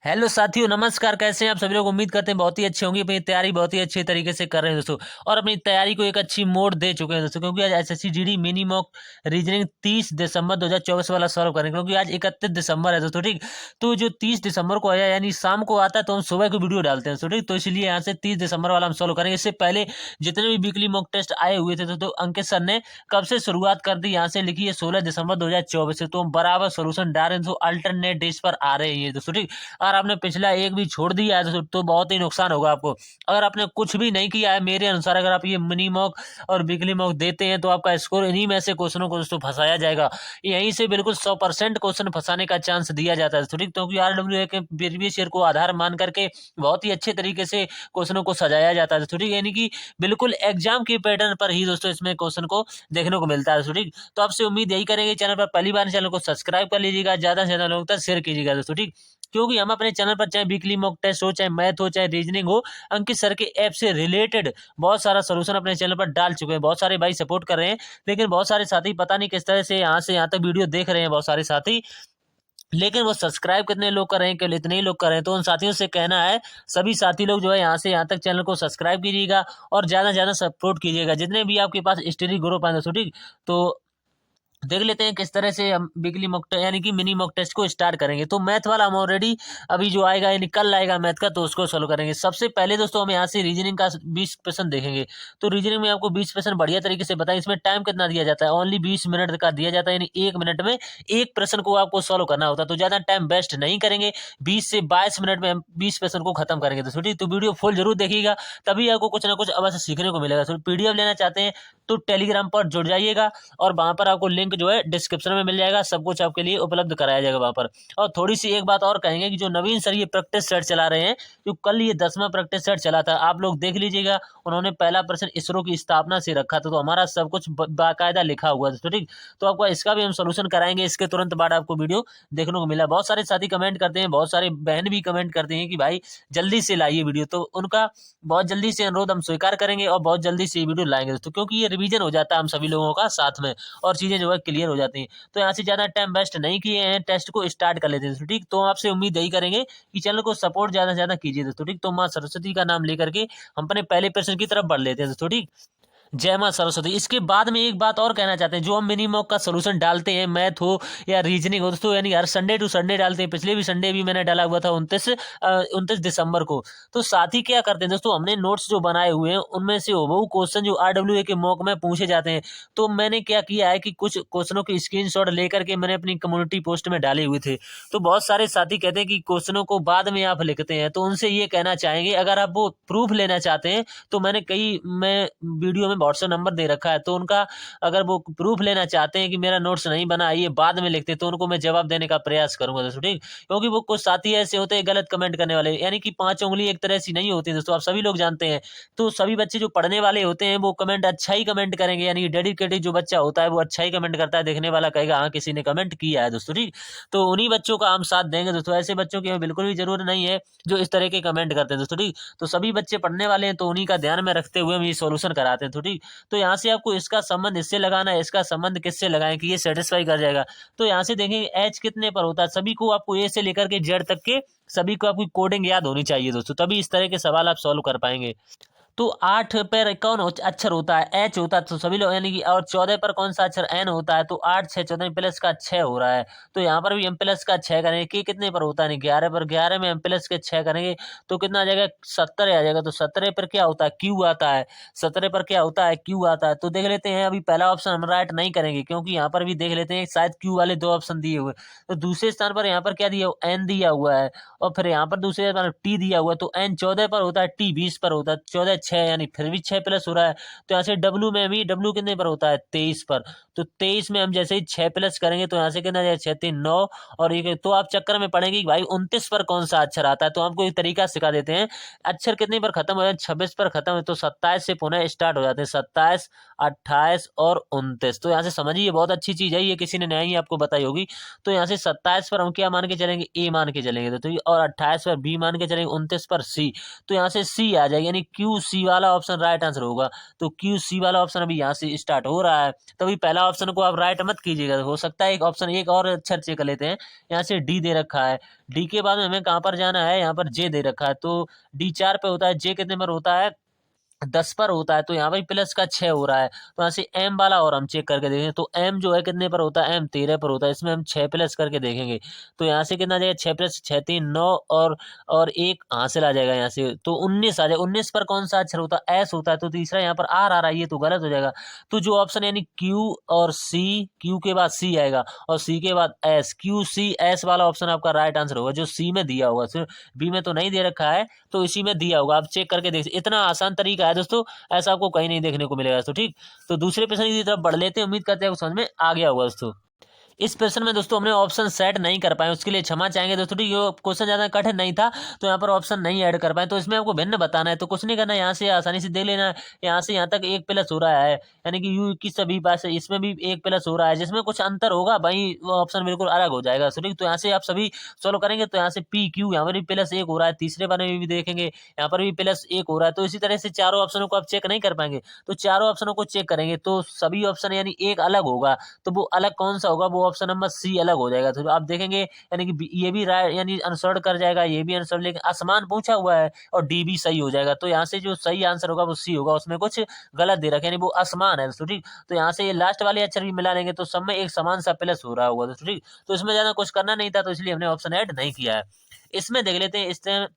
Hello साथियों, नमस्कार। कैसे हैं आप सभी लोग? उम्मीद करते हैं बहुत ही अच्छे होंगे। अपनी तैयारी बहुत ही अच्छे तरीके से कर रहे हैं दोस्तों, और अपनी तैयारी को एक अच्छी मोड़ दे चुके हैं दोस्तों, क्योंकि आज SSC GD mini mock reasoning 30 दिसंबर 2024 वाला सॉल्व करेंगे, क्योंकि आज 31 दिसंबर है दोस्तों। ठीक, तो जो 30 दिसंबर को आया यानी शाम को आता है, तो हम सुबह को वीडियो डालते हैं दोस्तों। ठीक, तो इसलिए यहाँ से 30 दिसंबर वाला हम सॉल्व करेंगे। इससे पहले जितने भी वीकली मॉक टेस्ट आए हुए थे तो अंकित सर ने कब से शुरुआत कर दी, यहाँ से लिखी है 16 दिसंबर 2024 से। तो हम बराबर सोल्यूशन डाल रहे हैं, तो अल्टरनेट डेज पर आ रहे हैं ये दोस्तों। ठीक, अगर आपने पिछला एक भी छोड़ दिया है तो बहुत ही नुकसान होगा आपको। अगर आपने कुछ भी नहीं किया है, मेरे अनुसार अगर आप ये मिनी मॉक और वीकली मॉक देते हैं, तो आपका स्कोर इन्हीं में से क्वेश्चनों को दोस्तों फंसाया जाएगा। यहीं से बिल्कुल 100% क्वेश्चन फंसाने का चांस दिया जाता है, ठीक, क्योंकि RWA के प्रीवियस ईयर को आधार मान करके बहुत ही अच्छे तरीके से क्वेश्चनों को सजाया जाता है, ठीक, यानी कि बिल्कुल एग्जाम के पैटर्न पर ही दोस्तों इसमें क्वेश्चन को देखने को मिलता है, ठीक। तो आपसे उम्मीद यही करेंगे, चैनल पर पहली बार चैनल को सब्सक्राइब कर लीजिएगा, ज्यादा से ज्यादा लोगों तक शेयर कीजिएगा दोस्तों, ठीक, क्योंकि हम अपने चैनल पर चाहे वीकली मॉक टेस्ट हो, चाहे मैथ हो, चाहे रीजनिंग हो, अंकित सर के ऐप से रिलेटेड बहुत सारा सोल्यूशन अपने चैनल पर डाल चुके हैं। बहुत सारे भाई सपोर्ट कर रहे हैं, लेकिन बहुत सारे साथी पता नहीं किस तरह से यहाँ तक वीडियो देख रहे हैं बहुत सारे साथी, लेकिन वो सब्सक्राइब कितने लोग कर रहे हैं, केवल इतने ही लोग कर रहे हैं। तो उन साथियों से कहना है, सभी साथी लोग जो है यहाँ से यहाँ तक चैनल को सब्सक्राइब कीजिएगा और ज़्यादा से ज़्यादा सपोर्ट कीजिएगा, जितने भी आपके पास स्टडी ग्रुप हैं दोस्तों, ठीक। तो देख लेते हैं किस तरह से हम वीकली मॉक यानी कि मिनी मॉक टेस्ट को स्टार्ट करेंगे। तो मैथ वाला हम ऑलरेडी अभी जो आएगा यानी कल आएगा मैथ का, तो उसको सोल्व करेंगे। सबसे पहले दोस्तों हम यहाँ से रीजनिंग का 20% देखेंगे। तो रीजनिंग में आपको 20% बढ़िया तरीके से बताएं। इसमें टाइम कितना दिया जाता है? ओनली 20 मिनट का दिया जाता है, यानी 1 मिनट में एक प्रश्न को आपको सोल्व करना होता है। तो ज़्यादा टाइम वेस्ट नहीं करेंगे, 20 से 22 मिनट में हम 20% को खत्म करेंगे दोस्तों, ठीक। तो वीडियो फुल जरूर देखिएगा, तभी आपको कुछ ना कुछ अवश्य सीखने को मिलेगा। तो PDF लेना चाहते हैं तो टेलीग्राम पर जुड़ जाइएगा, और वहाँ पर आपको लिंक जो है डिस्क्रिप्शन में मिल जाएगा। सब कुछ आपके लिए उपलब्ध कराया जाएगा वहाँ पर। और थोड़ी सी एक बात और कहेंगे कि जो नवीन सर ये प्रैक्टिस सेट चला रहे हैं, जो कल ये 10वां प्रैक्टिस सेट चला था, आप लोग देख लीजिएगा। उन्होंने पहला प्रश्न इसरो की स्थापना से रखा था, तो हमारा सब कुछ बाकायदा लिखा हुआ था, ठीक। तो आपको इसका भी हम सोल्यूशन कराएंगे, इसके तुरंत बाद आपको वीडियो देखने को मिला। बहुत सारे साथी कमेंट करते हैं, बहुत सारे बहन भी कमेंट करते हैं कि भाई जल्दी से लाइए वीडियो, तो उनका बहुत जल्दी से अनुरोध हम स्वीकार करेंगे और बहुत जल्दी से ये वीडियो लाएंगे दोस्तों, क्योंकि ये रिवीजन हो जाता है हम सभी लोगों का साथ में, और चीजें जो है क्लियर हो जाती हैं। तो यहाँ से ज्यादा टाइम वेस्ट नहीं किए हैं, टेस्ट को स्टार्ट कर लेते हैं दोस्तों, ठीक। तो आपसे उम्मीद यही करेंगे कि चैनल को सपोर्ट ज्यादा से ज्यादा कीजिए दोस्तों, ठीक। तो माँ सरस्वती का नाम लेकर के हम अपने पहले प्रश्न की तरफ बढ़ लेते हैं दोस्तों, ठीक। जय मां सरस्वती। इसके बाद में एक बात और कहना चाहते हैं, जो हम मिनी मॉक का सोल्यूशन डालते हैं, मैथ हो या रीजनिंग हो दोस्तों, यानी हर संडे टू संडे डालते हैं। पिछले भी संडे भी मैंने डाला हुआ था 29 दिसंबर को। तो साथ ही क्या करते हैं दोस्तों, हमने नोट्स जो बनाए हुए हैं उनमें से वो क्वेश्चन जो RWA के मॉक में पूछे जाते हैं, तो मैंने क्या किया है कि कुछ क्वेश्चनों की स्क्रीनशॉट लेकर के मैंने अपनी कम्युनिटी पोस्ट में डाले हुए थे। तो बहुत सारे साथी कहते हैं कि क्वेश्चनों को बाद में आप लिखते हैं, तो उनसे ये कहना चाहेंगे, अगर आप वो प्रूफ लेना चाहते हैं तो मैं वीडियो में व्हाट्सएप नंबर दे रखा है, तो उनका अगर वो प्रूफ लेना चाहते हैं कि मेरा नोट्स नहीं बना, ये बाद में लिखते, तो उनको मैं जवाब देने का प्रयास करूंगा दोस्तों, ठीक। क्योंकि वो कुछ साथी ऐसे होते हैं गलत कमेंट करने वाले, यानी कि 5 उंगली एक तरह से नहीं होती दोस्तों, आप सभी लोग जानते हैं। तो सभी बच्चे जो पढ़ने वाले होते हैं वो कमेंट अच्छा ही कमेंट करेंगे, यानी डेडिकेटेड जो बच्चा होता है वो अच्छा ही कमेंट करता है, देखने वाला कहेगा हाँ किसी ने कमेंट किया है दोस्तों, ठीक। तो उन्हीं बच्चों का हम साथ देंगे दोस्तों, ऐसे बच्चों की हमें बिल्कुल भी जरूरत नहीं है जो इस तरह के कमेंट करते हैं दोस्तों, ठीक। तो सभी बच्चे पढ़ने वाले हैं, तो उन्हीं का ध्यान में रखते हुए हम ये सोल्यूशन कराते हैं, तो ठीक। तो यहाँ से आपको इसका संबंध इससे लगाना है, इसका संबंध किससे लगाएं कि ये सेटिस्फाई कर जाएगा। तो यहाँ से देखेंगे एच कितने पर होता है, सभी को आपको ए से लेकर के जेड तक के सभी को आपकी कोडिंग याद होनी चाहिए दोस्तों, तभी इस तरह के सवाल आप सॉल्व कर पाएंगे। तो 8 पर कौन अक्षर होता है? एच होता है, तो सभी लोग यानी कि, और 14 पर कौन सा अक्षर? एन होता है। तो 8 6 14 प्लस का 6 हो रहा है, तो यहाँ पर भी एम प्लस का 6 करेंगे। के कितने पर होता है? नहीं 11 पर, 11 में एम प्लस के 6 करेंगे तो कितना आ जाएगा? 17 आ जाएगा। तो 17 पर क्या होता है? क्यू आता है। 17 पर क्या होता है? क्यू आता है। तो देख लेते हैं, अभी पहला ऑप्शन हम राइट नहीं करेंगे, क्योंकि यहाँ पर भी देख लेते हैं शायद क्यू वाले 2 ऑप्शन दिए हुए। तो दूसरे स्थान पर यहाँ पर क्या दिया? एन दिया हुआ है, और फिर यहाँ पर दूसरे स्थान पर टी दिया हुआ है। तो एन 14 पर होता है, टी 20 पर होता है। 14 6 यानी फिर भी 6 प्लस हो रहा है। तो यहाँ से डब्लू में भी, डब्लू कितने पर होता है? 23 पर। तो 23 में हम जैसे ही 6 प्लस करेंगे तो यहाँ से कितना जाएगा? 6 3 9, और ये तो आप चक्कर में पड़ेंगे कि भाई 29 पर कौन सा अक्षर आता है। तो हमको एक तरीका सिखा देते हैं, अक्षर कितने पर खत्म हो जाए? 26 पर खत्म है, तो 27 से पुनः स्टार्ट हो जाते हैं। 27 28 और 29। तो यहाँ से समझिए बहुत अच्छी चीज़ है, ये किसी ने नहीं आपको बताई होगी। तो यहाँ से 27 पर हम क्या मान के चलेंगे, ए मान के चलेंगे तो और 28 पर बी मान के चलेंगे, 29 पर सी। तो यहाँ से सी आ जाएगी, यानी क्यू सी वाला ऑप्शन राइट आंसर होगा। तो क्यू सी वाला ऑप्शन अभी यहाँ से स्टार्ट हो रहा है। तभी पहला ऑप्शन को आप राइट मत कीजिएगा, हो सकता है एक ऑप्शन एक और अच्छा चेक कर लेते हैं। यहाँ से डी दे रखा है, डी के बाद में हमें कहाँ पर जाना है, यहाँ पर जे दे रखा है। तो डी 4 पे होता है, जे कितने पर होता है, 10 पर होता है। तो यहाँ पर प्लस का 6 हो रहा है। तो यहाँ से एम वाला और हम चेक करके देखेंगे। तो एम जो है कितने पर होता है, एम 13 पर होता है। इसमें हम 6 प्लस करके देखेंगे। तो यहाँ से कितना आ जाएगा, 6 प्लस 6 3 9 और एक हासिल आ जाएगा यहाँ से। तो 19 आ जाएगा। 19 पर कौन सा अक्षर होता है, एस होता है। तो तीसरा यहाँ पर आर आ रहा है, ये तो गलत हो जाएगा। तो जो ऑप्शन यानी क्यू और सी, क्यू के बाद सी आएगा और सी के बाद एस, क्यू सी एस वाला ऑप्शन आपका राइट आंसर होगा, जो सी में दिया होगा। सिर्फ बी में तो नहीं दे रखा है, तो इसी में दिया होगा। आप चेक करके देख, इतना आसान तरीका है दोस्तों, ऐसा आपको कहीं नहीं देखने को मिलेगा दोस्तों। ठीक, तो दूसरे प्रश्न की तरफ बढ़ लेते हैं। उम्मीद करते हैं समझ में आ गया होगा दोस्तों। इस प्रश्न में दोस्तों हमने ऑप्शन सेट नहीं कर पाए, उसके लिए क्षमा चाहेंगे दोस्तों। ठीक, ये क्वेश्चन ज़्यादा कठिन नहीं था, तो यहाँ पर ऑप्शन नहीं ऐड कर पाए। तो इसमें आपको भिन्न बताना है, तो कुछ नहीं करना है, यहाँ से आसानी से देख लेना है। यहाँ से यहाँ तक एक प्लस हो रहा है, यानी कि यू 21 से 20 पास है, इसमें भी एक प्लस हो रहा है। जिसमें कुछ अंतर होगा भाई वो ऑप्शन बिल्कुल अलग हो जाएगा। ठीक, तो यहाँ से आप सभी सोल्व करेंगे। तो यहाँ से पी क्यू, यहाँ पर भी प्लस 1 हो रहा है, तीसरे बारे में भी देखेंगे, यहाँ पर भी प्लस 1 हो रहा है। तो इसी तरह से चारों ऑप्शनों को आप चेक नहीं कर पाएंगे। तो चारों ऑप्शनों को चेक करेंगे तो सभी ऑप्शन यानी एक अलग होगा। तो वो अलग कौन सा होगा, वो ऑप्शन नंबर सी अलग हो जाएगा। तो आप देखेंगे यानी कि ये भी राइट यानी आंसर कर जाएगा, ये भी आंसर, लेकिन आसमान पूछा हुआ है और डी भी सही हो जाएगा। तो यहाँ से जो सही आंसर होगा वो सी होगा, उसमें कुछ गलत दे रखा है, यानी वो आसमान है दोस्तों। ठीक, तो यहाँ से ये लास्ट वाले अक्षर भी मिला लेंगे तो सब में एक समान सा प्लस हो रहा होगा दोस्तों। ठीक, तो इसमें ज्यादा कुछ करना नहीं था, तो इसलिए हमने ऑप्शन ऐड नहीं किया है। इसमें देख लेते हैं इस तरह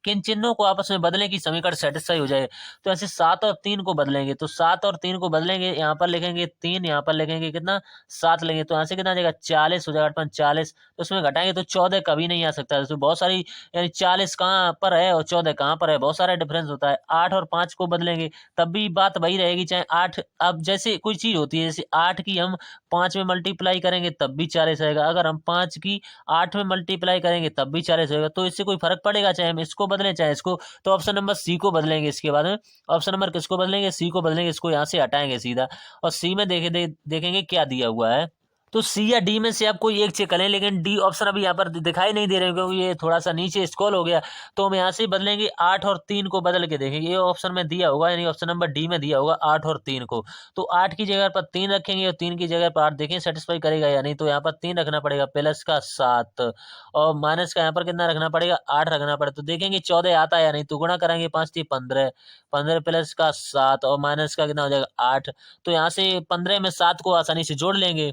किन चिन्हों को आपस में बदलें कि समीकरण सेटिस्फाई हो जाए। तो ऐसे 7 और 3 को बदलेंगे। तो 7 और 3 को बदलेंगे, यहाँ पर लिखेंगे 3, यहाँ पर लिखेंगे कितना 7 लेंगे। तो यहाँ से कितना आ जाएगा 40 हो जाएगा, 40। तो उसमें घटाएंगे तो 14 कभी नहीं आ सकता। तो बहुत सारी यानी 40 कहाँ पर है और 14 कहाँ पर है, बहुत सारा डिफरेंस होता है। 8 और 5 को बदलेंगे तब भी बात वही रहेगी, चाहे 8, अब जैसे कोई चीज होती है, जैसे 8 की हम 5 में मल्टीप्लाई करेंगे तब भी 40 आएगा, अगर हम 5 की 8 में मल्टीप्लाई करेंगे तब भी 40 होगा। तो इससे कोई फर्क पड़ेगा, चाहे हम इसको बदलें चाहे इसको। तो ऑप्शन नंबर सी को बदलेंगे। इसके बाद में ऑप्शन नंबर किसको बदलेंगे, सी को बदलेंगे। इसको यहाँ से हटाएंगे सीधा और सी में देखेंगे क्या दिया हुआ है। तो सी या डी में से आप कोई एक चेक करें, लेकिन डी ऑप्शन अभी यहाँ पर दिखाई नहीं दे रहे क्योंकि ये थोड़ा सा नीचे स्क्रॉल हो गया। तो हम यहाँ से बदलेंगे, 8 और 3 को बदल के देखेंगे। ये ऑप्शन में दिया होगा, यानी ऑप्शन नंबर डी में दिया होगा 8 और 3 को। तो 8 की जगह पर 3 रखेंगे और 3 की जगह पर 8, देखें सेटिस्फाई करेगा या नहीं। तो यहाँ पर 3 रखना पड़ेगा, प्लस का 7 और माइनस का यहाँ पर कितना रखना पड़ेगा, 8 रखना पड़ेगा। तो देखेंगे 14 आता है या नहीं। तो गुणा करेंगे 5 3 15, 15 प्लस का 7 और माइनस का कितना हो जाएगा 8। तो यहाँ से 15 में 7 को आसानी से जोड़ लेंगे।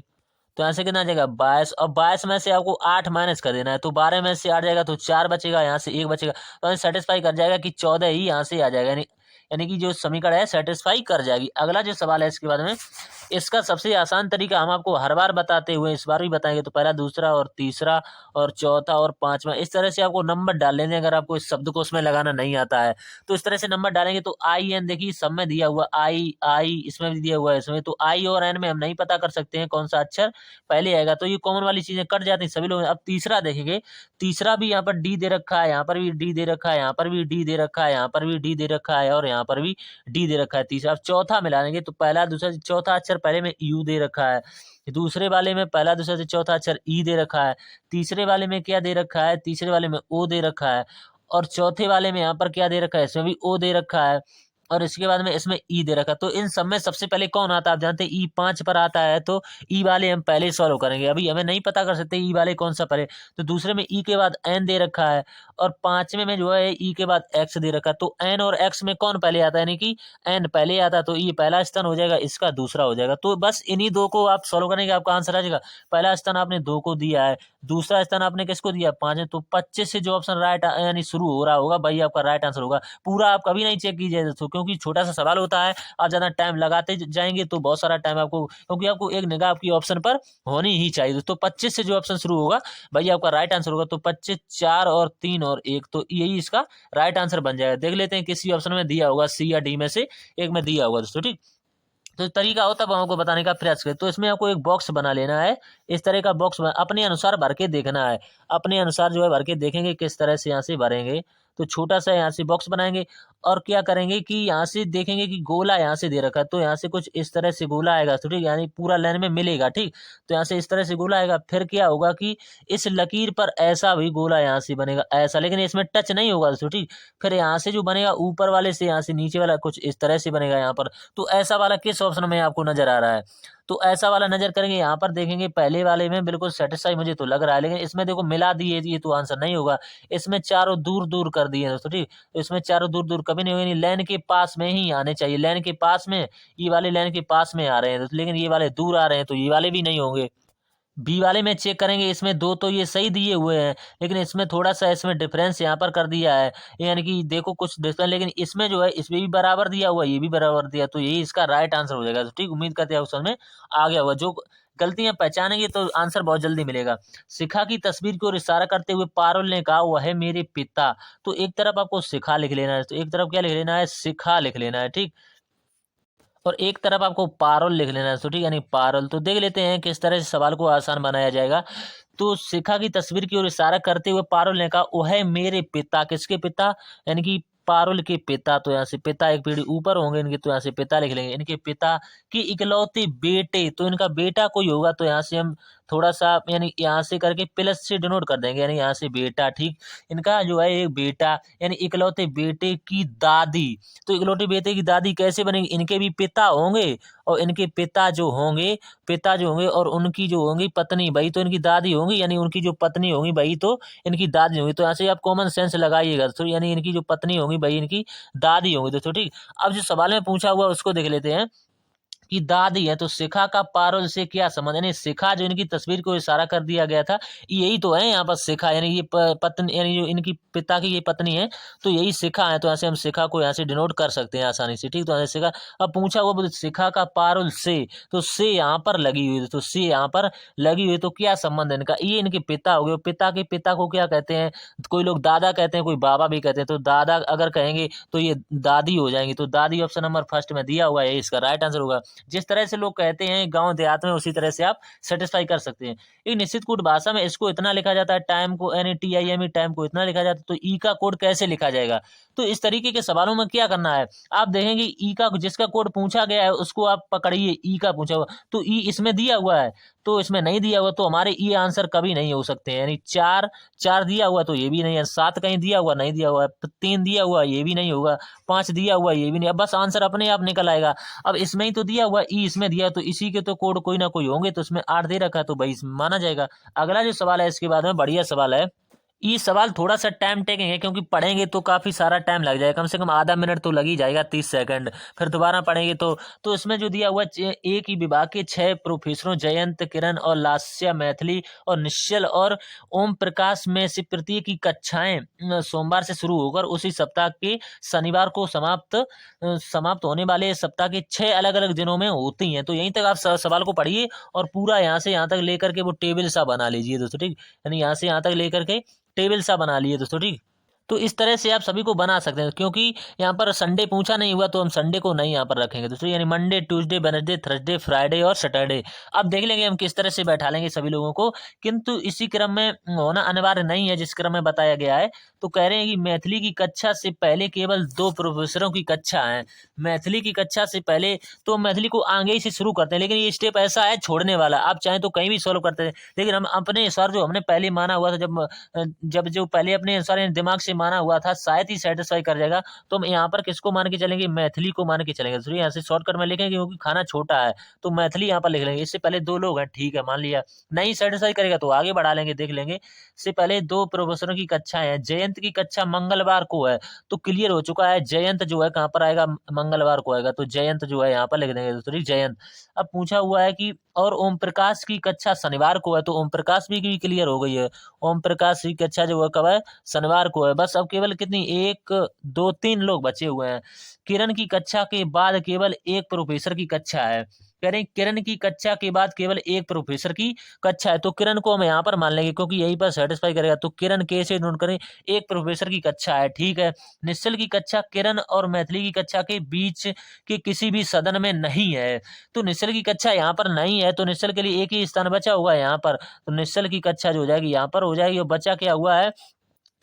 तो यहाँ से कितना आ जाएगा 22 और 22 में से आपको 8 माइनस कर देना है। तो 12 में से 8 जाएगा तो 4 बचेगा, यहाँ से 1 बचेगा। तो सेटिस्फाई कर जाएगा कि 14 ही यहाँ से आ जाएगा, यानी कि जो समीकरण है सेटिस्फाई कर जाएगी। अगला जो सवाल है इसके बाद में, इसका सबसे आसान तरीका हम आपको हर बार बताते हुए इस बार भी बताएंगे। तो पहला, दूसरा और तीसरा और चौथा और पांचवा, इस तरह से आपको नंबर डाल लेने। अगर आपको इस शब्द को उसमें लगाना नहीं आता है तो इस तरह से नंबर डालेंगे। तो आई एन, देखिए सब में दिया हुआ आई, आई इसमें भी दिया हुआ है इसमें। तो आई और एन में हम नहीं पता कर सकते हैं कौन सा अक्षर पहले आएगा, तो ये कॉमन वाली चीजें कट जाती हैं सभी लोग। अब तीसरा देखेंगे, तीसरा भी यहाँ पर डी दे रखा है, यहाँ पर भी डी दे रखा है, यहाँ पर भी डी दे रखा है, यहाँ पर भी डी दे रखा है और यहाँ पर भी डी दे रखा है तीसरा। अब चौथा मिला देंगे। तो पहला दूसरा चौथा अक्षर पहले में यू दे रखा है, दूसरे वाले में पहला दूसरा से चौथा अक्षर ई दे रखा है, तीसरे वाले में क्या दे रखा है, तीसरे वाले में ओ दे रखा है और चौथे वाले में यहाँ पर क्या दे रखा है, इसमें भी ओ दे रखा है और इसके बाद में इसमें ई दे रखा। तो इन सब में सबसे पहले कौन आता है आप जानते हैं, ई 5 पर आता है। तो ई वाले हम पहले सॉल्व करेंगे, अभी हमें नहीं पता कर सकते ई वाले कौन सा पहले। तो दूसरे में ई के बाद एन दे रखा है और पांचवें में जो है ई के बाद एक्स दे रखा है। तो एन और एक्स में कौन पहले आता है, यानी कि एन पहले आता है। तो ये पहला स्थान हो जाएगा, इसका दूसरा हो जाएगा। तो बस इन्हीं दो को आप सॉल्व करेंगे, आपका आंसर आ जाएगा। पहला स्थान आपने 2 को दिया है, दूसरा स्थान आपने किसको दिया 5 है। तो 25 से जो ऑप्शन राइट यानी शुरू हो रहा होगा वही आपका राइट आंसर होगा। पूरा आप कभी नहीं चेक कीजिए दोस्तों, क्योंकि छोटा सा सवाल होता है। आप ज्यादा टाइम लगाते जाएंगे तो बहुत सारा टाइम आपको, क्योंकि आपको एक निगाह आपकी ऑप्शन पर होनी ही चाहिए दोस्तों। 25 से जो ऑप्शन शुरू होगा वही आपका राइट आंसर होगा। तो 25, 4 और 3 और 1, तो यही इसका राइट आंसर बन जाएगा। देख लेते हैं किसी ऑप्शन में दिया होगा, सी या डी में से एक में दिया होगा दोस्तों। ठीक, तो तरीका होता है आपको बताने का प्रयास करें। तो इसमें आपको एक बॉक्स बना लेना है, इस तरह का बॉक्स अपने अनुसार भर के देखना है। अपने अनुसार जो है भर के देखेंगे किस तरह से यहाँ से भरेंगे। तो छोटा सा यहाँ से बॉक्स बनाएंगे और क्या करेंगे कि यहाँ से देखेंगे कि गोला यहाँ से दे रखा है, तो यहाँ से कुछ इस तरह से गोला आएगा, तो ठीक, यानी पूरा लाइन में मिलेगा, ठीक। तो यहाँ से इस तरह से गोला आएगा, फिर क्या होगा कि इस लकीर पर ऐसा भी गोला यहाँ से बनेगा ऐसा, लेकिन इसमें टच नहीं होगा दोस्तों, ठीक। फिर यहाँ से जो बनेगा ऊपर वाले से यहाँ से नीचे वाला कुछ इस तरह से बनेगा यहाँ पर। तो ऐसा वाला किस ऑप्शन में आपको नजर आ रहा है? तो ऐसा वाला नजर करेंगे यहाँ पर, देखेंगे पहले वाले में बिल्कुल सेटिस्फाई मुझे तो लग रहा है, लेकिन इसमें देखो मिला दिए, ये तो आंसर नहीं होगा। इसमें चारों दूर दूर कर दिए दोस्तों, ठीक। तो इसमें चारों दूर दूर कभी नहीं होगी, लाइन के पास में ही आने चाहिए, लाइन के पास में, ये वाले लाइन के पास में आ रहे हैं दोस्तों, लेकिन ये वाले दूर आ रहे हैं, तो ये वाले भी नहीं होंगे। बी वाले में चेक करेंगे, इसमें दो तो ये सही दिए हुए हैं, लेकिन इसमें थोड़ा सा इसमें डिफरेंस यहाँ पर कर दिया है, यानी कि देखो कुछ डिफरेंस, लेकिन इसमें जो है इसमें भी बराबर दिया हुआ है, ये भी बराबर दिया, तो यही इसका राइट आंसर हो जाएगा। तो ठीक, उम्मीद करते हैं आप समझ में आ गया होगा। जो गलतियां पहचानेंगे तो आंसर बहुत जल्दी मिलेगा। शिखा की तस्वीर को इशारा करते हुए पारुल ने कहा वह है मेरे पिता। तो एक तरफ आपको शिखा लिख लेना है, तो एक तरफ क्या लिख लेना है, शिखा लिख लेना है, ठीक। और एक तरफ आपको पारुल लिख लेना है, तो ठीक, यानी पारुल। तो देख लेते हैं किस तरह से सवाल को आसान बनाया जाएगा। तो शिखा की तस्वीर की ओर इशारा करते हुए पारुल ने कहा वह मेरे पिता, किसके पिता, यानी कि पारुल के पिता। तो यहाँ से पिता एक पीढ़ी ऊपर होंगे इनके, तो यहाँ से पिता लिख लेंगे, इनके पिता की इकलौते बेटे, तो इनका बेटा कोई होगा, तो यहाँ से हम थोड़ा सा यानी यहाँ से करके प्लस से डिनोट कर देंगे, यानी यहाँ से बेटा, ठीक। इनका जो है एक बेटा, यानी इकलौते बेटे की दादी। तो इकलौते बेटे की दादी कैसे बनेगी, इनके भी पिता होंगे, और इनके पिता जो होंगे और उनकी जो होंगी पत्नी, भाई तो इनकी दादी होंगी, यानी उनकी जो पत्नी होंगी भाई तो इनकी दादी होंगी। तो यहाँ से आप कॉमन सेंस लगाइएगा, तो यानी इनकी जो पत्नी होंगी भाई इनकी दादी होंगी दोस्तों, ठीक। अब जो सवाल में पूछा हुआ उसको देख लेते हैं की दादी है, तो शिखा का पारुल से क्या संबंध, यानी शिखा जो इनकी तस्वीर को इशारा कर दिया गया था, यही तो है यहाँ पर शिखा, यानी ये पत्नी, यानी जो इनकी पिता की ये पत्नी है, तो यही शिखा है। तो यहाँ से हम शिखा को यहाँ से डिनोट कर सकते हैं आसानी से, ठीक। तो यहाँ से शिखा, अब पूछा हुआ शिखा का पारुल से, तो से यहाँ पर लगी हुई, तो से यहाँ पर लगी हुई, तो क्या संबंध है इनका, ये इनके पिता हो गए। पिता के पिता को क्या कहते हैं, कोई लोग दादा कहते हैं, कोई बाबा भी कहते हैं, तो दादा अगर कहेंगे तो ये दादी हो जाएंगी। तो दादी ऑप्शन नंबर फर्स्ट में दिया हुआ है, इसका राइट आंसर होगा। जिस तरह से लोग कहते हैं गांव देहात में, उसी तरह से आप सेटिस्फाई कर सकते हैं। एक निश्चित कोड भाषा में इसको इतना लिखा जाता है, टाइम को NATIME टाइम को इतना लिखा जाता है, तो ई का कोड कैसे लिखा जाएगा। तो इस तरीके के सवालों में क्या करना है, आप देखेंगे ई का जिसका कोड पूछा गया है उसको आप पकड़िए, ई का पूछा हुआ, तो ई इसमें दिया हुआ है, तो इसमें नहीं दिया हुआ, तो हमारे ई आंसर कभी नहीं हो सकते हैं। यानी 4 4 दिया हुआ तो ये भी नहीं है, 7 कहीं दिया हुआ नहीं दिया हुआ है, 3 दिया हुआ ये भी नहीं होगा, 5 दिया हुआ ये भी नहीं, अब बस आंसर अपने आप निकल आएगा। अब इसमें ही तो दिया हुआ ई, इसमें दिया, तो इसी के तो कोड कोई ना कोई होंगे, तो इसमें 8 दे रखा है, तो भाई इसमें माना जाएगा। अगला जो सवाल है इसके बाद में बढ़िया सवाल है, ये सवाल थोड़ा सा टाइम टेकिंग है, क्योंकि पढ़ेंगे तो काफी सारा टाइम लग जाएगा, कम से कम आधा मिनट तो लग ही जाएगा, 30 सेकंड, फिर दोबारा पढ़ेंगे तो इसमें जो दिया हुआ एक ही विभाग के 6 प्रोफेसरों जयंत, किरण और लास्या, मैथिली और निश्चल और ओम प्रकाश में से प्रत्येक की कक्षाएं सोमवार से शुरू होकर उसी सप्ताह के शनिवार को समाप्त होने वाले सप्ताह के 6 अलग अलग दिनों में होती हैं। तो यहीं तक आप सवाल को पढ़िए और पूरा यहाँ से यहाँ तक लेकर के वो टेबल सा बना लीजिए दोस्तों, ठीक। यानी यहाँ से यहाँ तक लेकर के टेबल सा बना लिए दोस्तों, ठीक। तो इस तरह से आप सभी को बना सकते हैं, क्योंकि यहाँ पर संडे पूछा नहीं हुआ तो हम संडे को नहीं यहाँ पर रखेंगे दोस्तों, यानी Monday, Tuesday, Wednesday, Thursday, Friday और सैटरडे। अब देख लेंगे हम किस तरह से बैठा लेंगे सभी लोगों को, किंतु इसी क्रम में होना अनिवार्य नहीं है जिस क्रम में बताया गया है। तो कह रहे हैं कि मैथिली की कक्षा से पहले केवल 2 प्रोफेसरों की कक्षा है, मैथिली की कक्षा से पहले, तो मैथिली को आगे ही से शुरू करते हैं, लेकिन ये स्टेप ऐसा है छोड़ने वाला, आप चाहें तो कहीं भी सॉल्व करते हैं, लेकिन हम अपने अनुसार जो हमने पहले माना हुआ था, जब जो पहले अपने अनुसार दिमाग से माना हुआ था शायद ही सेटिस्फाई कर जाएगा, तो हम यहाँ पर किसको मान के चलेंगे, मैथिली को मान के चलेंगे। तो यहाँ से शॉर्टकट में लिखेंगे क्योंकि खाना छोटा है, तो मैथिली यहाँ पर लिख लेंगे। इससे पहले 2 लोग हैं, ठीक है, मान लिया, नहीं सेटिस्फाई करेगा तो आगे बढ़ा लेंगे, देख लेंगे। इससे पहले 2 प्रोफेसरों की कक्षाएं हैं, जयंत की कक्षा मंगलवार को है, तो क्लियर हो चुका है, जयंत जो है कहाँ पर आएगा, मंगलवार को आएगा, तो जयंत जो है यहाँ पर लिख देंगे दोस्तों, जयंत। अब पूछा हुआ है कि और ओम प्रकाश की कक्षा शनिवार को है, तो ओम प्रकाश भी क्लियर हो गई है, ओम प्रकाश की कक्षा जो है कब है, शनिवार को है। बस अब केवल कितनी, 1 2 3 लोग बचे हुए हैं। किरण की कक्षा के बाद केवल एक प्रोफेसर की कक्षा है, कह रहे हैं किरण की कक्षा के बाद केवल एक प्रोफेसर की कक्षा है, तो किरण को हम यहाँ पर मान लेंगे क्योंकि यही पर सेटिस्फाई करेगा, तो किरण के से नोट करें, एक प्रोफेसर की कक्षा है, ठीक है। निश्चल की कक्षा किरण और मैथिली की कक्षा के बीच के किसी भी सदन में नहीं है, तो निश्चल की कक्षा यहाँ पर नहीं है, तो निश्चल के लिए एक ही स्थान बचा हुआ है यहाँ पर, तो निश्चल की कक्षा जो हो जाएगी यहाँ पर हो जाएगी, और बचा क्या हुआ है,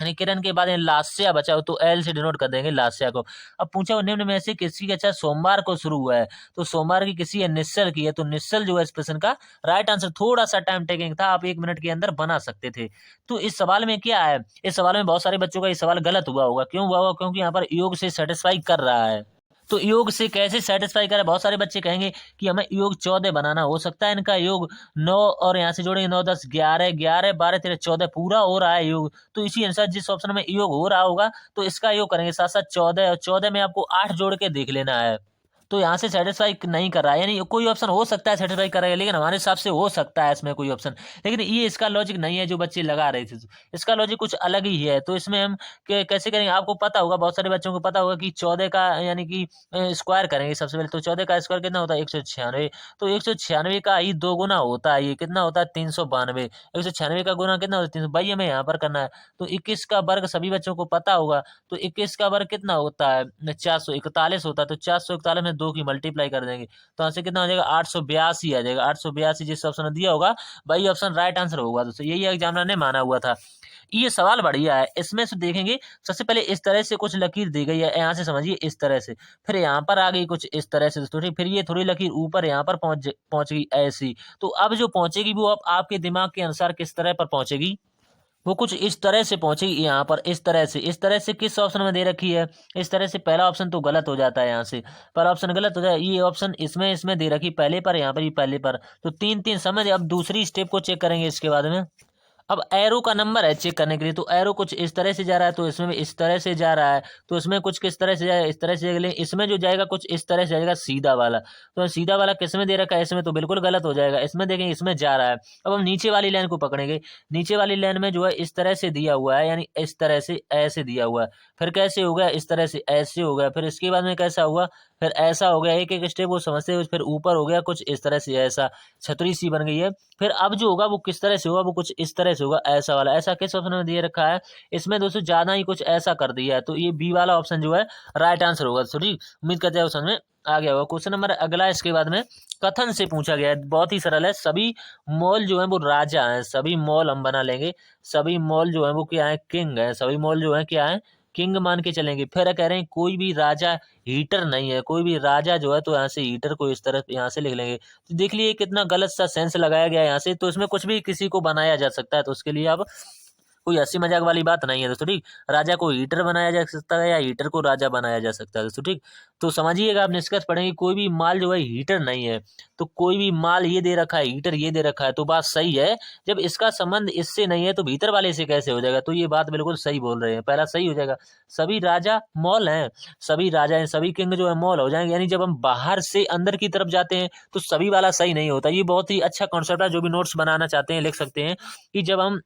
यानी किरण के बाद लास्या बचा हो तो एल से डिनोट कर देंगे लास्या को। अब पूछा वो निम्न में से किसकी कक्षा सोमवार को शुरू हुआ है, तो सोमवार की किसी निश्चल की है, तो निश्चल जो है इस प्रश्न का राइट आंसर। थोड़ा सा टाइम टेकिंग था, आप 1 मिनट के अंदर बना सकते थे। तो इस सवाल में क्या है, इस सवाल में बहुत सारे बच्चों का ये सवाल गलत हुआ होगा। क्यों हुआ होगा, क्योंकि यहाँ पर योग से सेटिस्फाई कर रहा है। तो योग से कैसे सेटिस्फाई करे, बहुत सारे बच्चे कहेंगे कि हमें योग 14 बनाना, हो सकता है इनका योग 9 और यहाँ से जोड़ेंगे 9 10 11 11 12 13 14 पूरा हो रहा है योग। तो इसी अनुसार जिस ऑप्शन में योग हो रहा होगा तो इसका योग करेंगे साथ साथ 14, और 14 में आपको 8 जोड़ के देख लेना है। तो यहाँ से सेटिस्फाई नहीं कर रहा है, यानी कोई ऑप्शन हो सकता है सेटिस्फाई करेगा, लेकिन हमारे हिसाब से हो सकता है इसमें कोई ऑप्शन, लेकिन ये इसका लॉजिक नहीं है जो बच्चे लगा रहे थे। इसका लॉजिक कुछ अलग ही है। तो इसमें हम कैसे करेंगे, आपको पता होगा, बहुत सारे बच्चों को पता होगा कि 14 का यानी कि स्क्वायर करेंगे सबसे पहले। तो 14 का स्क्वायर कितना होता है 196। तो 196 का ही 2 गुना होता है, ये कितना होता है 392। 196 का गुना कितना होता है 300, भाई हमें यहाँ पर करना है। तो 21 का वर्ग सभी बच्चों को पता होगा, तो 21 का वर्ग कितना होता है 441 होता है। तो 441 में 2 की मल्टीप्लाई कर देंगे तो यहाँ से कितना हो जाएगा 882 आ जाएगा। 882 जिस ऑप्शन में दिया होगा वही ऑप्शन राइट आंसर होगा। दोस्तों यही एग्जामिनर ने माना हुआ था। ये सवाल बढ़िया है, इसमें से देखेंगे सबसे पहले इस तरह से कुछ लकीर दी गई है, यहाँ से समझिए इस तरह से, फिर यहाँ पर आ गई कुछ इस तरह से दोस्तों, फिर ये थोड़ी लकीर ऊपर यहाँ पर पहुंच गई ऐसी। तो अब जो पहुंचेगी वो अब आपके दिमाग के अनुसार किस तरह पर पहुंचेगी, वो कुछ इस तरह से पहुंचेगी यहाँ पर, इस तरह से किस ऑप्शन में दे रखी है इस तरह से। पहला ऑप्शन तो गलत हो जाता है, यहाँ से पहला ऑप्शन गलत हो जाए। ये ऑप्शन इसमें दे रखी पहले पर, यहाँ पर ही पहले पर, तो 3 3 समझ। अब दूसरी स्टेप को चेक करेंगे इसके बाद में। अब एरो का नंबर है चेक करने के लिए, तो एरो कुछ इस तरह से जा रहा है, तो इसमें भी इस तरह से जा रहा है, तो इसमें कुछ किस तरह से जाएगा इस तरह से जाएगा, लेकिन इसमें जो जाएगा कुछ इस तरह से जाएगा सीधा वाला। तो सीधा वाला किस में दे रखा है, इसमें तो बिल्कुल गलत हो जाएगा। इसमें देखेंगे इसमें जा रहा है। अब हम नीचे वाली लाइन को पकड़ेंगे, नीचे वाली लाइन में जो है इस तरह से दिया हुआ है, यानी इस तरह से ऐसे दिया हुआ है, फिर कैसे हो गया इस तरह से ऐसे हो गया, फिर इसके बाद में कैसा हुआ, फिर ऐसा हो गया। एक एक स्टेप वो समझते हुए फिर ऊपर हो गया कुछ इस तरह से ऐसा, छतरी सी बन गई है। फिर अब जो होगा वो किस तरह से होगा, वो कुछ इस तरह से होगा ऐसा वाला। ऐसा किस ऑप्शन में दिए रखा है, इसमें दोस्तों ज्यादा ही कुछ ऐसा कर दिया है, तो ये बी वाला ऑप्शन जो है राइट आंसर होगा। सॉरी, उम्मीद करते हैं समझ में आ गया होगा। क्वेश्चन नंबर अगला इसके बाद में कथन से पूछा गया है, बहुत ही सरल है। सभी मॉल जो है वो राजा हैं, सभी मॉल हम बना लेंगे, सभी मॉल जो है वो क्या है किंग है, सभी मॉल जो है क्या है किंग मान के चलेंगे। फिर कह रहे हैं कोई भी राजा हीटर नहीं है, कोई भी राजा जो है, तो यहाँ से हीटर को इस तरह यहाँ से लिख लेंगे। तो देख लिए कितना गलत सा सेंस लगाया गया है यहाँ से। तो इसमें कुछ भी किसी को बनाया जा सकता है, तो उसके लिए अब कोई हंसी मजाक वाली बात नहीं है दोस्तों, ठीक। राजा को हीटर बनाया जा सकता है या हीटर को राजा बनाया जा सकता है दोस्तों, ठीक। तो समझिएगा, आप निष्कर्ष पढ़ेंगे कोई भी माल जो है हीटर नहीं है। तो कोई भी माल ये दे रखा है, हीटर ये दे रखा है, तो बात सही है। जब इसका संबंध इससे नहीं है तो भीतर वाले से कैसे हो जाएगा, तो ये बात बिल्कुल सही बोल रहे हैं, पहला सही हो जाएगा। सभी राजा मॉल हैं, सभी राजा हैं, सभी किंग जो है मॉल हो जाएंगे। यानी जब हम बाहर से अंदर की तरफ जाते हैं तो सभी वाला सही नहीं होता। ये बहुत ही अच्छा कॉन्सेप्ट है, जो भी नोट्स बनाना चाहते हैं लिख सकते हैं कि जब हम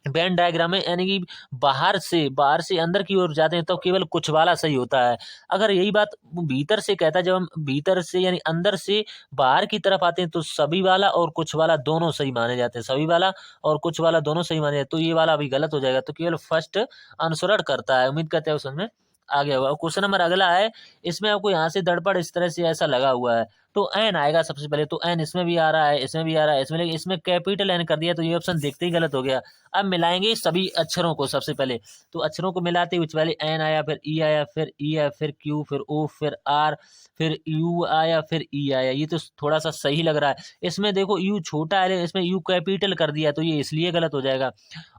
वेन डायग्राम में यानी कि बाहर से अंदर की ओर जाते हैं तो केवल कुछ वाला सही होता है। अगर यही बात भीतर से कहता है, जब हम भीतर से यानी अंदर से बाहर की तरफ आते हैं तो सभी वाला और कुछ वाला दोनों सही माने जाते हैं, सभी वाला और कुछ वाला दोनों सही माने जाते हैं। तो ये वाला अभी गलत हो जाएगा, तो केवल फर्स्ट अनुसरण करता है। उम्मीद करते हैं समझ में आ गया होगा। क्वेश्चन नंबर अगला है, इसमें आपको यहाँ से दर्पण इस तरह से ऐसा लगा हुआ है, तो एन आएगा सबसे पहले। तो एन इसमें भी आ रहा है, इसमें भी आ रहा है, इसमें, लेकिन इसमें कैपिटल एन कर दिया, तो ये ऑप्शन देखते ही गलत हो गया। अब मिलाएंगे सभी अक्षरों को सबसे पहले, तो अक्षरों को मिलाते हुए पहले एन आया, फिर ई आया, फिर ई आया, फिर क्यू, फिर ओ, फिर आर, फिर यू आया, फिर ई आया। ये तो थोड़ा सा सही लग रहा है। इसमें देखो यू छोटा है, इसमें यू कैपिटल कर दिया, तो ये इसलिए गलत हो जाएगा।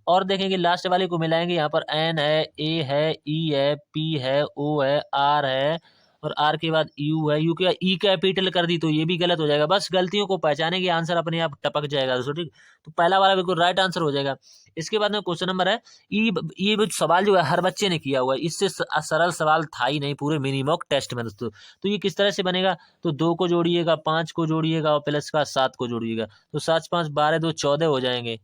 और देखेंगे लास्ट वाले को मिलाएंगे, यहाँ पर एन है, ए है, ई है, पी है, ओ है, आर है, और आर के बाद यू है, यू के बाद ई कैपिटल कर दी, तो ये भी गलत हो जाएगा। बस गलतियों को पहचानेंगे, आंसर अपने आप टपक जाएगा दोस्तों, ठीक। तो पहला वाला बिल्कुल राइट आंसर हो जाएगा। इसके बाद में क्वेश्चन नंबर है ये सवाल जो है हर बच्चे ने किया हुआ है, इससे सरल सवाल था ही नहीं पूरे मिनी मॉक टेस्ट में दोस्तों। तो ये किस तरह से बनेगा, तो 2 को जोड़िएगा, 5 को जोड़िएगा और प्लस का 7 को जोड़िएगा, तो 7 5 12 2 14 हो जाएंगे।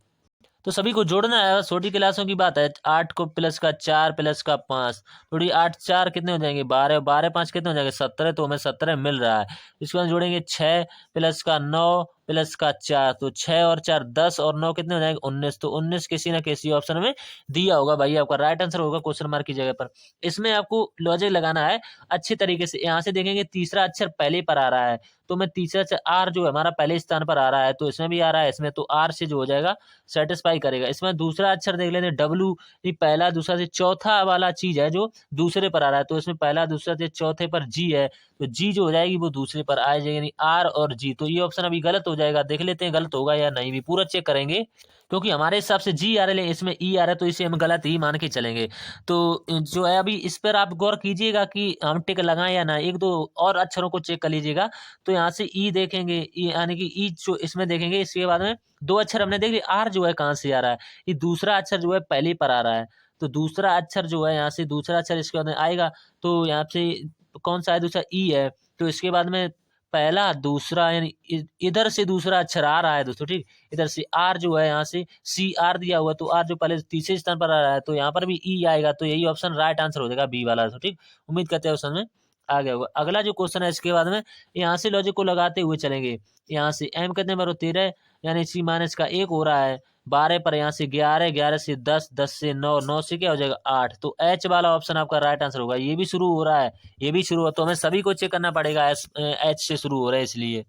तो सभी को जोड़ना है, छोटी क्लासों की बात है। 8 को प्लस का 4 प्लस का 5, थोड़ी 8 4 कितने हो जाएंगे 12, 12 5 कितने हो जाएंगे 17, तो हमें 17 मिल रहा है। इसके बाद जोड़ेंगे 6 प्लस का 9 प्लस का 4, तो 6 और 4 10 और 9 कितने हो जाएंगे 19, तो 19 किसी ना किसी ऑप्शन में दिया होगा भाई, आपका राइट आंसर होगा क्वेश्चन मार्क की जगह पर। इसमें आपको लॉजिक लगाना है अच्छे तरीके से। यहाँ से देखेंगे तीसरा अक्षर पहले पर आ रहा है, तो मैं तीसरा अक्षर आर जो है हमारा पहले स्थान पर आ रहा है, तो इसमें भी आ रहा है, इसमें तो आर से जो हो जाएगा सेटिस्फाई करेगा। इसमें दूसरा अक्षर देख लेते हैं डब्लू, ये पहला दूसरा से चौथा वाला चीज है जो दूसरे पर आ रहा है, तो इसमें पहला दूसरा से चौथे पर जी है, तो जी जो हो जाएगी वो दूसरे पर आ जाएगी, यानी आर और जी। तो ये ऑप्शन अभी गलत हो जाएगा, देख लेते हैं गलत होगा या नहीं, भी पूरा चेक करेंगे, क्योंकि हमारे हिसाब से जी आ रहा है इसमें ई आ रहा है, तो इसे हम गलत ही मान के चलेंगे। तो जो है अभी इस पर आप गौर कीजिएगा कि हम टिक लगाएं या ना, एक दो और अक्षरों को चेक कर लीजिएगा। तो यहाँ से ई देखेंगे, यानी कि ई जो इसमें देखेंगे, इसके बाद में दो अक्षर हमने देख लिया, आर जो है कहाँ से आ रहा है, ये दूसरा अक्षर जो है पहले पर आ रहा है, तो दूसरा अक्षर जो है यहाँ से दूसरा अक्षर इसके बाद में आएगा, तो यहाँ से कौन सा है दूसरा ई है, तो इसके बाद में पहला दूसरा यानी इधर से दूसरा अक्षर आ रहा है दोस्तों, ठीक। इधर से आर जो है यहाँ से सी आर दिया हुआ है, तो आर जो पहले तीसरे स्थान पर आ रहा है, तो यहाँ पर भी ई आएगा, तो यही ऑप्शन राइट आंसर हो जाएगा बी वाला, तो ठीक। उम्मीद करते हैं उस समय आ गया होगा। अगला जो क्वेश्चन है इसके बाद में यहाँ से लॉजिक को लगाते हुए चलेंगे। यहाँ से एम कितने पर 13, यानी सी माइनस का 1 हो रहा है, 12 पर यहाँ से 11, 11 से 10, 10 से 9, 9 से क्या हो जाएगा 8, तो एच वाला ऑप्शन आपका राइट आंसर होगा। ये भी शुरू हो रहा है, ये भी शुरू हो, तो हमें सभी को चेक करना पड़ेगा, एच से शुरू हो रहा है इसलिए।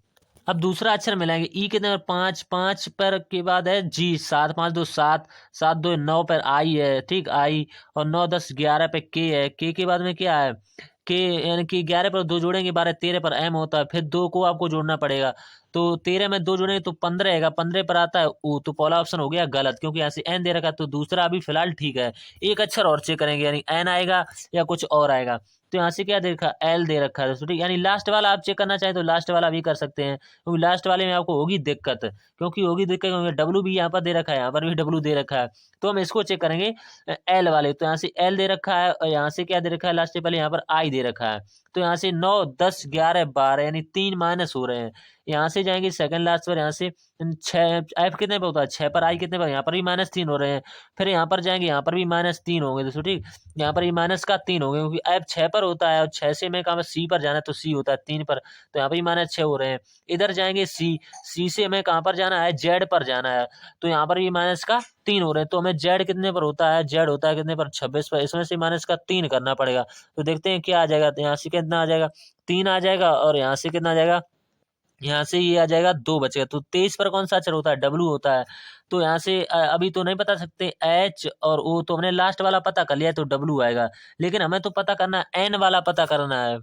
अब दूसरा अक्षर मिलाएंगे, ई कितने पर 5, 5 पर के बाद है जी, 7, 5 2 7, 7 2 9 पर आई है, ठीक आई, और 9 10 11 पे के है, के बाद में क्या है के, यानी कि 11 पर दो जोड़ेंगे 12, 13 पर एम होता है, फिर दो को आपको जोड़ना पड़ेगा, तो 13 में दो जोड़ेंगे तो 15 आएगा, 15 पर आता है ओ, तो पहला ऑप्शन हो गया गलत, क्योंकि यहाँ से एन दे रखा है, तो दूसरा अभी फिलहाल ठीक है। एक अक्षर और चेक करेंगे, यानी एन आएगा या कुछ और आएगा, तो यहाँ से क्या दे रखा है एल दे रखा है दोस्तों, ठीक। यानी लास्ट वाला आप चेक करना चाहें तो लास्ट वाला भी कर सकते हैं, क्योंकि लास्ट वाले में आपको होगी दिक्कत, क्योंकि होगी दिक्कत क्योंकि डब्लू भी यहाँ पर दे रखा है, यहाँ पर भी डब्लू दे रखा है, तो हम इसको चेक करेंगे एल वाले, तो यहाँ से एल दे रखा है, और यहाँ से क्या दे रखा है लास्ट से पहले यहाँ पर आई दे रखा है, तो यहाँ से 9 10 11 12 यानी 3 माइनस हो रहे हैं। यहाँ से जाएंगे सेकंड लास्ट पर, यहाँ से 6 एफ कितने पे होता है 6 पर, आई कितने पर, यहाँ पर भी -3 हो रहे हैं, फिर यहाँ पर जाएंगे यहाँ पर भी -3 होंगे दोस्तों, ठीक। यहाँ पर ये माइनस का 3 हो गए, क्योंकि एफ 6 पर होता है और 6 से मैं कहा सी पर जाना है, तो सी होता है 3 पर, तो यहाँ पर भी -6 हो रहे हैं। इधर जाएंगे सी से हमें कहाँ पर जाना है जेड पर जाना है, तो यहाँ पर भी माइनस का 3 हो रहे हैं, तो हमें जेड कितने पर होता है, जेड होता है कितने पर 26 पर, इसमें से माइनस का 3 करना पड़ेगा, तो देखते हैं क्या आ जाएगा, तो यहाँ से कितना आ जाएगा 3 आ जाएगा, और यहाँ से कितना आ जाएगा, यहाँ से ये आ जाएगा 2 बचेगा, तो 23 पर कौन सा अक्षर होता है डब्लू होता है, तो यहाँ से अभी तो नहीं बता सकते एच और ओ, तो हमने लास्ट वाला पता कर लिया, तो डब्लू आएगा, लेकिन हमें तो पता करना एन वाला पता करना है,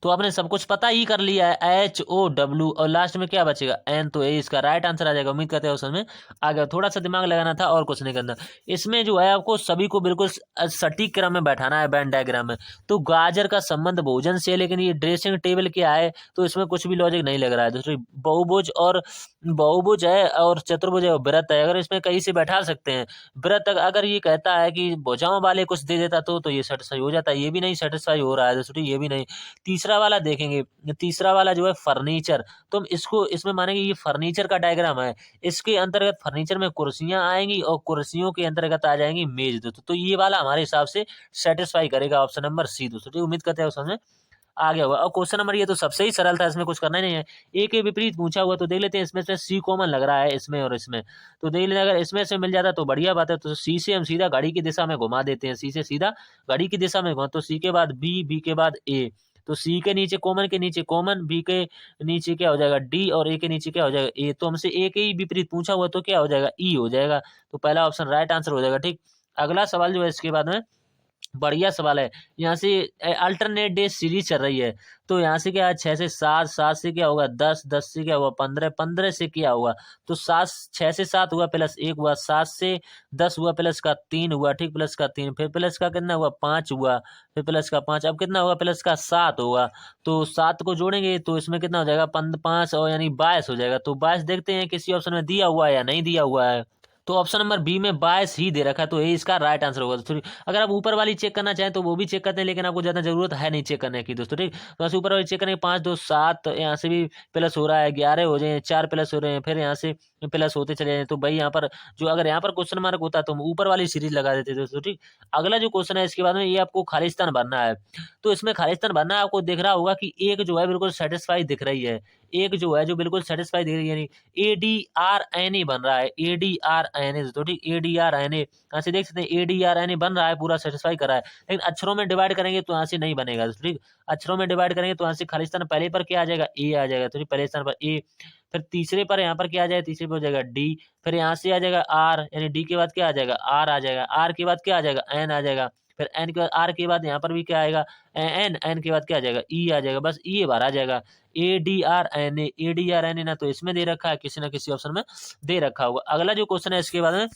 तो आपने सब कुछ पता ही कर लिया है एच ओ डब्ल्यू, और लास्ट में क्या बचेगा एन, तो ये इसका राइट आंसर आ जाएगा। उम्मीद करते हैं उस समय आ गया, थोड़ा सा दिमाग लगाना था और कुछ नहीं करना। इसमें जो है आपको सभी को बिल्कुल सटीक क्रम में बैठाना है वेन डायग्राम में। तो गाजर का संबंध भोजन से है, लेकिन ये ड्रेसिंग टेबल क्या है, तो इसमें कुछ भी लॉजिक नहीं लग रहा है। दूसरी बहुभुज है और चतुर्भुज है और वृत्त है, अगर इसमें कहीं से बैठा सकते हैं। वृत्त अगर ये कहता है कि भुजाओं वाले कुछ दे देता तो ये सेटिस्फाई हो जाता है, ये भी नहीं सेटिस्फाई हो रहा है दोस्तों, ये भी नहीं। तीसरा वाला देखेंगे, तीसरा वाला जो है फर्नीचर, तो हम इसको इसमें मानेंगे ये फर्नीचर का डायग्राम है। इसके अंतर्गत फर्नीचर में कुर्सियां आएंगी और कुर्सियों के अंतर्गत आ जाएंगी मेज दोस्तों, तो ये वाला हमारे हिसाब से सेटिस्फाई करेगा ऑप्शन नंबर सी दोस्तों, ठीक। उम्मीद करते हैं उसमें आ गया होगा। और क्वेश्चन नंबर ये तो सबसे ही सरल था, इसमें कुछ करना ही नहीं है। ए के विपरीत पूछा हुआ, तो देख लेते हैं इसमें से सी कॉमन लग रहा है इसमें और इसमें, तो देख लेते हैं अगर इसमें से मिल जाता तो बढ़िया बात है। तो सी से हम सीधा घड़ी की दिशा में घुमा देते हैं, सी से सीधा घड़ी की दिशा में घुमा, तो सी के बाद बी, बी के बाद ए, तो सी के नीचे कॉमन, के नीचे कॉमन, बी के नीचे क्या हो जाएगा डी, और ए के नीचे क्या हो जाएगा ए। तो हमसे ए के ही विपरीत पूछा हुआ, तो क्या हो जाएगा ई हो जाएगा, तो पहला ऑप्शन राइट आंसर हो जाएगा, ठीक। अगला सवाल जो है इसके बाद में बढ़िया सवाल है। यहाँ से अल्टरनेट डे सीरीज चल रही है, तो यहाँ से क्या है 6 से 7, 7 से क्या होगा 10, 10 से क्या हुआ 15, 15 से क्या हुआ, तो 7 6 से 7 हुआ प्लस 1 हुआ, 7 से 10 हुआ प्लस का 3 हुआ, ठीक, प्लस का 3, फिर प्लस का कितना हुआ 5 हुआ, फिर प्लस का 5, अब कितना हुआ प्लस का 7 होगा, तो 7 को जोड़ेंगे तो इसमें कितना हो जाएगा 5 और यानी 22 हो जाएगा। तो 22 देखते हैं किसी ऑप्शन में दिया हुआ है या नहीं दिया हुआ है, तो ऑप्शन नंबर बी में 22 ही दे रखा है, तो ये इसका राइट आंसर होगा दोस्तों। अगर आप ऊपर वाली चेक करना चाहें तो वो भी चेक करते हैं, लेकिन आपको ज्यादा जरूरत है नहीं चेक करने की दोस्तों, ठीक। तो ऐसे ऊपर वाली चेक करेंगे 5 2 7, यहाँ से भी प्लस हो रहा है 11 हो जाए, 4 प्लस हो रहे हैं, फिर यहाँ से प्लस होते चले जाएं। तो भाई यहाँ पर जो अगर यहाँ पर क्वेश्चन मार्क होता तो हम ऊपर वाली सीरीज लगा देते दोस्तों, ठीक। अगला जो क्वेश्चन है इसके बाद में, ये आपको खालिस्तान भरना है। तो इसमें खालिस्तान भरना है, आपको दिख रहा होगा कि एक जो है बिल्कुल सेटिस्फाई दिख रही है, एक जो है जो बिल्कुल सेटिस्फाई दिख रही है, यानी ADRNA बन रहा है, ADRNA दोस्तों, ठीक। ADRNA यहाँ से देख सकते हैं, ADRNA बन रहा है, पूरा सेटिस्फाई कर रहा है। लेकिन अक्षरों में डिवाइड करेंगे तो यहाँ से नहीं बनेगा दोस्तों, ठीक। अक्षरों में डिवाइड करेंगे तो यहाँ से खालिस्तान पहले पर क्या आ जाएगा, ए आ जाएगा, तो पहले स्थान पर ए। फिर तीसरे पर यहाँ पर क्या आ जाएगा, तीसरे पर हो जाएगा डी। फिर यहाँ से आ जाएगा आर, यानी डी के बाद क्या आ जाएगा, आर आ जाएगा। आर के बाद क्या आ जाएगा, एन आ जाएगा। फिर एन के बाद, आर के बाद यहाँ पर भी क्या आएगा, एन। एन के बाद क्या आ जाएगा, ई आ जाएगा। बस ये बार आ जाएगा, ADRNA। ADRNA ना तो इसमें दे रखा है, किसी ना किसी ऑप्शन में दे रखा होगा। अगला जो क्वेश्चन है इसके बाद में,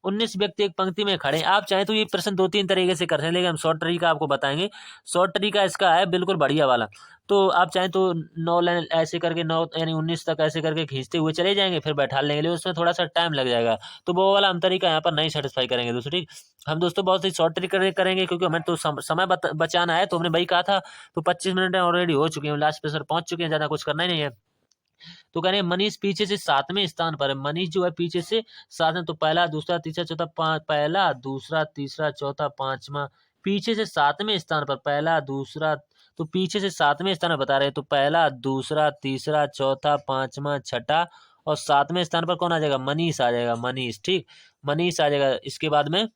19 व्यक्ति एक पंक्ति में खड़े हैं। आप चाहें तो ये प्रश्न 2-3 तरीके से कर सकते हैं, लेकिन हम शॉर्ट तरीका आपको बताएंगे। शॉर्ट तरीका इसका है बिल्कुल बढ़िया वाला। तो आप चाहें तो 9 लाइन ऐसे करके, 9 यानी 19 तक ऐसे करके खींचते हुए चले जाएंगे, फिर बैठा लेंगे, लेकिन उसमें थोड़ा सा टाइम लग जाएगा। तो वो वाला हम तरीका यहाँ पर नहीं सेटिस्फाई करेंगे दोस्तों, ठीक। हम दोस्तों बहुत ही शॉर्ट तरीके करेंगे, क्योंकि हमें तो समय बचाना है। तो हमने वही कहा था, तो 25 मिनट ऑलरेडी हो चुके हैं, लास्ट पे सर पहुंच चुके हैं, ज्यादा कुछ करना ही नहीं है। तो कह रहे हैं मनीष पीछे से 7वें स्थान पर है। मनीष जो है पीछे से 7वें, तो पहला दूसरा तीसरा चौथा पहला दूसरा तीसरा चौथा पांचवा, पीछे से 7वें स्थान पर, पहला दूसरा, तो पीछे से 7वें स्थान पर बता रहे हैं। तो पहला दूसरा तीसरा चौथा पांचवा छठा और 7वें स्थान पर कौन आ जाएगा, मनीष आ जाएगा, मनीष, ठीक। मनीष आ जाएगा। इसके बाद में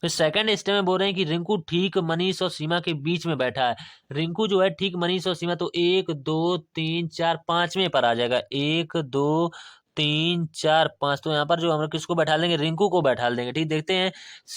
फिर सेकंड स्टेप में बोल रहे हैं कि रिंकू ठीक मनीष और सीमा के बीच में बैठा है। रिंकू जो है ठीक मनीष और सीमा, तो 1 2 3 4 5वें पर आ जाएगा, 1 2 3 4 5। तो यहाँ पर जो हम किसको बैठा देंगे, रिंकू को बैठा देंगे, ठीक। देखते हैं,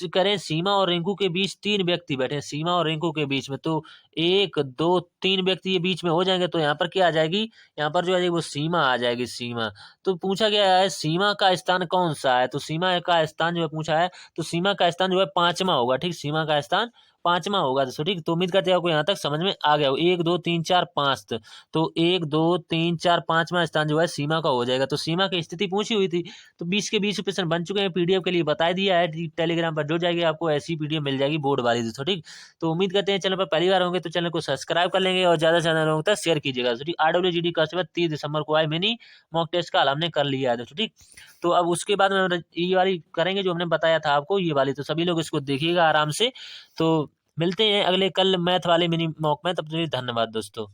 करें सीमा और रिंकू के बीच 3 व्यक्ति बैठे हैं, सीमा और रिंकू के बीच में, तो 1 2 3 व्यक्ति ये बीच में हो जाएंगे। तो यहाँ पर क्या आ जाएगी, यहाँ पर जो है वो सीमा आ जाएगी, सीमा। तो पूछा गया है सीमा का स्थान कौन सा है, तो सीमा का स्थान जो है पूछा है, तो सीमा का स्थान जो है 5वां होगा, ठीक। सीमा का स्थान 5वां होगा दोस्तों, ठीक। तो उम्मीद करते हैं आपको यहाँ तक समझ में आ गया हो। 1 2 3 4 5, तो 1 2 3 4 5वां स्थान जो है सीमा का हो जाएगा। तो सीमा की स्थिति पूछी हुई थी, तो 20 के 20 क्वेश्चन बन चुके हैं, PDF के लिए बता दिया है। टेलीग्राम पर जुड़ जाएगी, आपको ऐसी PDF मिल जाएगी बोर्ड वाली दोस्तों, ठीक। तो उम्मीद करते हैं चैनल पर पहली बार होंगे तो चैनल को सब्सक्राइब कर लेंगे और ज्यादा से ज्यादा लोगों तक शेयर कीजिएगा दोस्तों, ठीक। RWGD का 30 दिसंबर को आए मिनी मॉक टेस्ट का हल हमने कर लिया है दोस्तों, ठीक। तो अब उसके बाद में ये वाली करेंगे जो हमने बताया था आपको, ये वाली। तो सभी लोग इसको देखिएगा आराम से। तो मिलते हैं अगले कल मैथ वाले मिनी मॉक में, तब तक के लिए धन्यवाद दोस्तों।